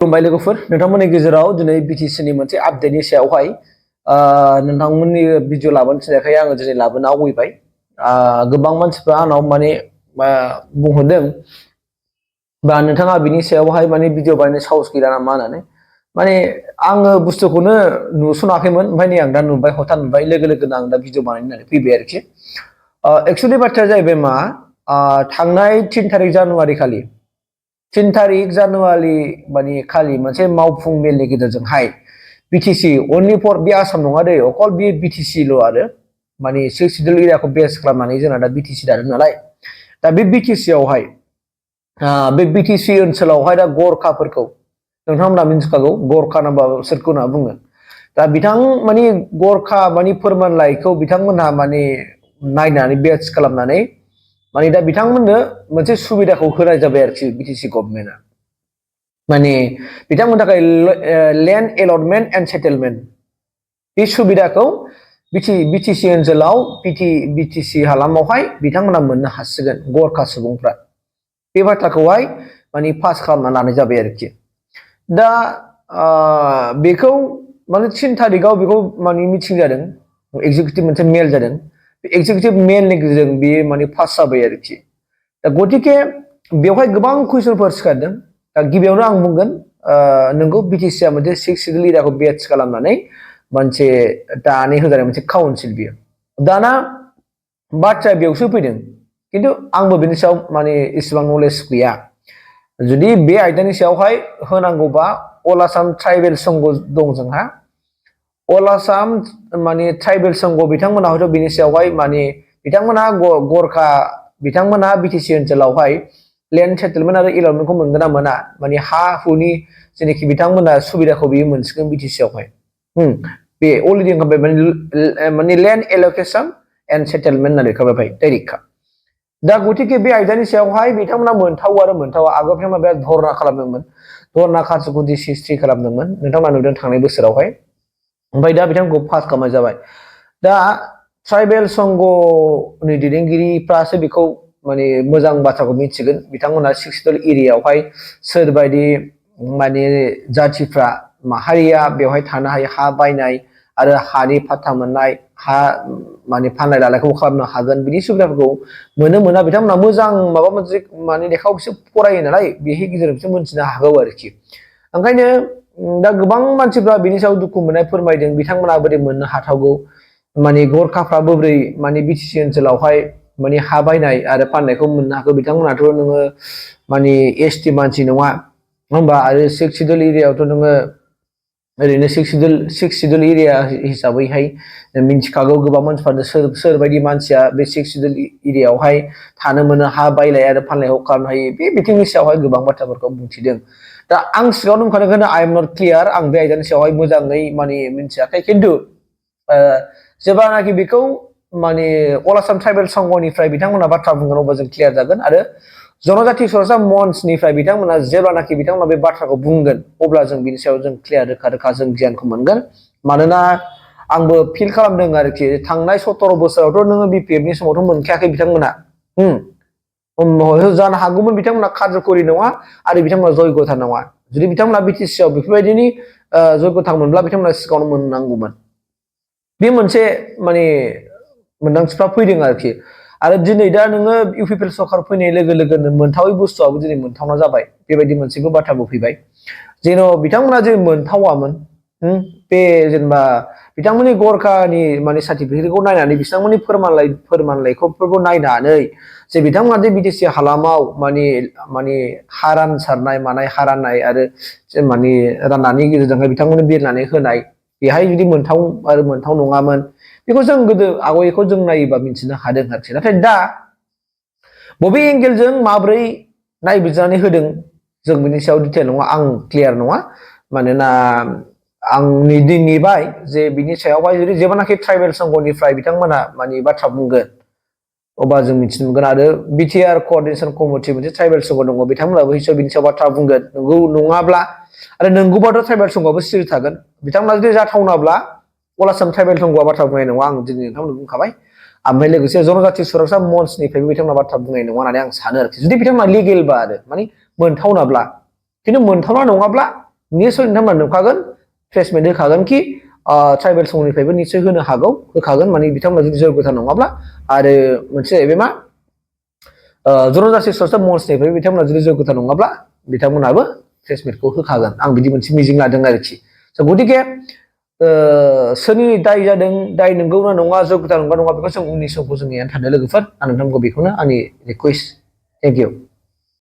खुलुमबाय लोगोफोर नोंथांमोननि गेजेराव दिनै बिटिसिनि मोनसे आपडेटनि सायावहाय नोंथांमोननि भिडिअ लाबोनो थिननायखाय आङो दिनै लाबोनो आवगायबाय गोबां मानसिफ्रा आंनाव माने बुंहरदों बा नोंथाङा बिनि सायावहाय माने भिडिअ बानायनो साहस गैया नामा होननानै माने आङो बुस्थुखौनो नुसनाखैमोन ओमफ्राय नै आं दा नुबाय हथात नुबाय लोगो लोगोनो आं दा भिडिअ बानायनो होननानै फैबाय आरोखि एक्चुअलि बाथ्राया जाहैबाय मा थांनाय 3 तारिख जानुवारि खालि 3 तारिख जानुवारि माने खालि मोनसे मावफुं मेलनि गेजेरजोंहाय बिटिसि अनलि फर बे आसाम नङा दै अकल बे बिटिसिल' आरो माने 6 सिडिउल एरियाखौ बेस खालामनानै जोंना दा बिटिसि दादों नालाय दा बे बिटिसि आवहाय बे बिटिसि ओनसोलावहाय दा गरखाफोरखौ नोंथांमोना मिन्थिखागौ गरखा होनबा सोरखौ होनना बुङो दा बिथां माने गरखा माने फोरमानलाइखौ बिथांमोनहा माने नायनानै बेच खालामनानै माने दा बिथांमोननो मोनसे सुबिदाखौ होनाय जाबाय आरोखि बिटिसि गभर्नमेन्टआ माने बिथांमोननि थाखाय लेन्ड एलटमेन्ट एन्ड सेटेलमेन्ट बे सुबिदाखौ बिटिसि ओनसोलाव बिटिसि हालामावहाय बिथांमोना मोननो हासिगोन गरखा सुबुंफ्रा बे बाथ्राखौहाय माने पास खालामना लानाय जाबाय आरोखि दा बेखौ माने 3 तारिखआव बेखौ माने मिटिं जादों एक्जिकिउटिभ मोनसे मेल जादों एक्जिकिउटिभ मेलनि गेजेरजों बेयो माने पास जाबाय आरोखि दा गतिके बेवहाय गोबां कुइसनफोर सिखारदों दा गिबियावनो आं बुंगोन नोंगौ बिटिसिआ मोनसे 6 सिडिउल एरियाखौ बेच खालामनानै मोनसे दानि होजानाय मोनसे काउन्सिल बियो दाना बाथ्राया बेयावसो फैदों किन्तु आंबो बेनि सायाव माने इसेबां नलेज गैया जुदि बे आयदानि सायावहाय होनांगौबा अल आसाम ट्राइबेल संघ दं जोंहा अल आसाम माने ट्राइबेल संघ बिथांमोना हयथ' बेनि सायावहाय माने बिथांमोना गरखा बिथांमोना बिटिसि ओनसोलावहाय लेन्ड सेटेलमेन्ट आरो एलटमेन्टखौ मोनगोन ना मोना माने हा हुनि जेनेखि बिथांमोना सुबिदाखौ बियो मोनसिगोन बिटिसि आवहाय बे अलरेडि ओंखारबाय माने लेन्ड एलकेसन एन्ड सेटेलमेन्ट होननानै लिरखाबाय डाइरेक्टखा दा गतिके बे आयदानि सायावहाय बिथांमोना मोनथाव आरो मोनथावा आगोल बिथांमोना बिराद धरना खालामदोंमोन धरना कार्ज'खौ हिस्ट्रि खालामदोंमोन नोंथांमोना नुदों थांनाय बोसोरावहाय ओमफ्राय दा बिथांमोनखौ पास खालामनाय जाबाय दा ट्राइबेल संघनि दैदेनगिरिफ्रासो बेखौ माने मोजां बाथ्राखौ मिथिगोन बिथांमोना 6 सिडिउल एरियायावहाय सोरबायदि माने जाथिफ्रा माहारिया बेवहाय थानो हायो हा बायनाय आरो हानि फाट्टा मोननाय हा माने फाननाय लानायखौ खालामनो हागोन बिनि सुबिदाफोरखौ मोनो मोना बिथांमोना मोजां माबा मोनसे माने लेखाखौ बिसोर फरायो नालाय बेनि गेजेरजों बिसोर मोनथिनो हागौ आरोखि ओंखायनो दा गोबां मानसिफ्रा बिनि सायाव दुखु मोननाय फोरमायदों बिथांमोना बोरै मोननो हाथावगौ माने गरखाफ्रा बोरै माने बिटिसि ओनसोलावहाय माने हा बायनाय आरो फाननायखौ मोननो हागौ बिथांमोनाथ' नोङो माने एसटि मानसि नङा होमबा आरो 6 सिडिउल एरियायावथ' नोङो ओरैनो 6 सिडिउल एरिया हिसाबैहाय मिन्थिखागौ गोबां मानसिफ्रानो सोरबायदि मानसिया बे 6 सिडिउल एरियायावहाय थानो मोनो हा बायलाय आरो फानलायखौ खालामनो हायो बे बिथिंनि सायावहाय गोबां बाथ्राफोरखौ बुंथिदों दा आं सिगाङावनो बुंखादों आइ एम नट क्लियार आं बे आयदानि सायावहाय मोजाङै माने मिन्थियाखै खिन्थु जेब्लानाखि बेखौ माने अल आसाम ट्राइबेल संघनिफ्राय बिथांमोना बाथ्रा बुंगोन अब्ला जों क्लियार जागोन आरो जनजाति सरासनस्रा मन्चनिफ्राय बिथांमोना जेब्लानाखि बिथांमोना बे बाथ्राखौ बुंगोन अब्ला जों बिनि सायाव जों क्लियार रोखा जों गियानखौ मोनगोन मानोना आंबो फिल खालामदों आरोखि थांनाय 17 बोसोरावथ' नोङो बिपिएफनि समावथ' मोनखायाखै बिथांमोना जानो हागौमोन बिथांमोना कार्जकरि नङा आरो बिथांमोना जयग'था नङा जुदि बिथांमोना बिटिसिआव बेफोरबायदिनि जयग'था मोनब्ला बिथांमोना सिगाङावनो मोननांगौमोन बे मोनसे माने मोनदांथिफ्रा फैदों आरोखि आरो दिनै दा नोङो इउपिपिएल सरकार फैनाय लोगो लोगोनो मोनथावै बुस्थुआबो दिनै मोनथावना जाबाय बेबायदि मोनसेबो बाथ्राबो फैबाय जेन' बिथांमोना जे मोनथावामोन बे जेनेबा बिथांमोननि गरखानि माने सार्टिफिकेटखौ नायनानै बिथांमोननि फोरमानलाइखौफोरखौ नायनानै जे बिथांमोना जे बिटिसि हालामाव माने हा रानसारनाय मानाय हा राननाय आरो माने राननायनि गेजेरजोंहाय बिथांमोननो बिरनानै होनाय बेहाय जुदि मोनथाव आरो मोनथाव नङामोन बेखौ जों गोदो आवगायखौ जों नायोबा मिथिनो हादों आरोखि नाथाय दा बबे एंगेलजों माब्रै नायबिजिरनानै होदों जों बिनि सायाव डिटेल नङा आं क्लियार नङा मानोना आंनि नेबाय जे बिनि सायावहाय जुदि जेब्लानाखि ट्राइबेल संघनिफ्राय बिथांमोना माने बाथ्रा बुंगोन अब्ला जों मिथिनो मोनगोन आरो BTR क'अर्डिनेशन कमिटि मोनसे ट्राइबेल संघ दङ बिथांमोनाबो बिनि सायाव बाथ्रा बुंगोन नंगौ नङाब्ला आरो नंगौबाथ' ट्राइबेल संघआबो सिरि थागोन बिथांमोना जुदि जाथावनाब्ला अल आसाम ट्राइबेल संघआ बाथ्रा बुंनाय नङा आं दिनै नोंथांमोननो बुंखाबाय ओमफ्राय लोगोसे जनजाति सरासनस्रा मन्चनिफ्रायबो बिथांमोना बाथ्रा बुंनाय नङा होननानै आं सानो आरोखि जुदि बिथांमोना लिगेलबा आरो माने मोनथावनाब्ला खिन्थु मोनथावना नङाब्ला निसय नोंथांमोना नुखागोन प्लेसमेन्ट होखागोन कि ट्राइबेल समनिफ्रायबो निसय होनो हागौ होखागोन माने बिथांमोना जुदि जयगथा नङाब्ला आरो मोनसे जाहैबाय मा जनजाति संस्था मन्चनिफ्राय बिथांमोना जुदि जयगथा नङाब्ला बिथांमोनाबो प्लेसमेन्टखौ होखागोन आं बिदि मोनसे मिजिं लादों आरोखि गतिके सोरनि दाय जादों दाय नंगौ ना नङा जयगथा नंगौ नङा बेखौ जों उननि समखौ जों नेनानै थानो लोगोफोर आं नोंथांमोनखौ बेखौनो आंनि रिकुवेस्ट थेंक इउ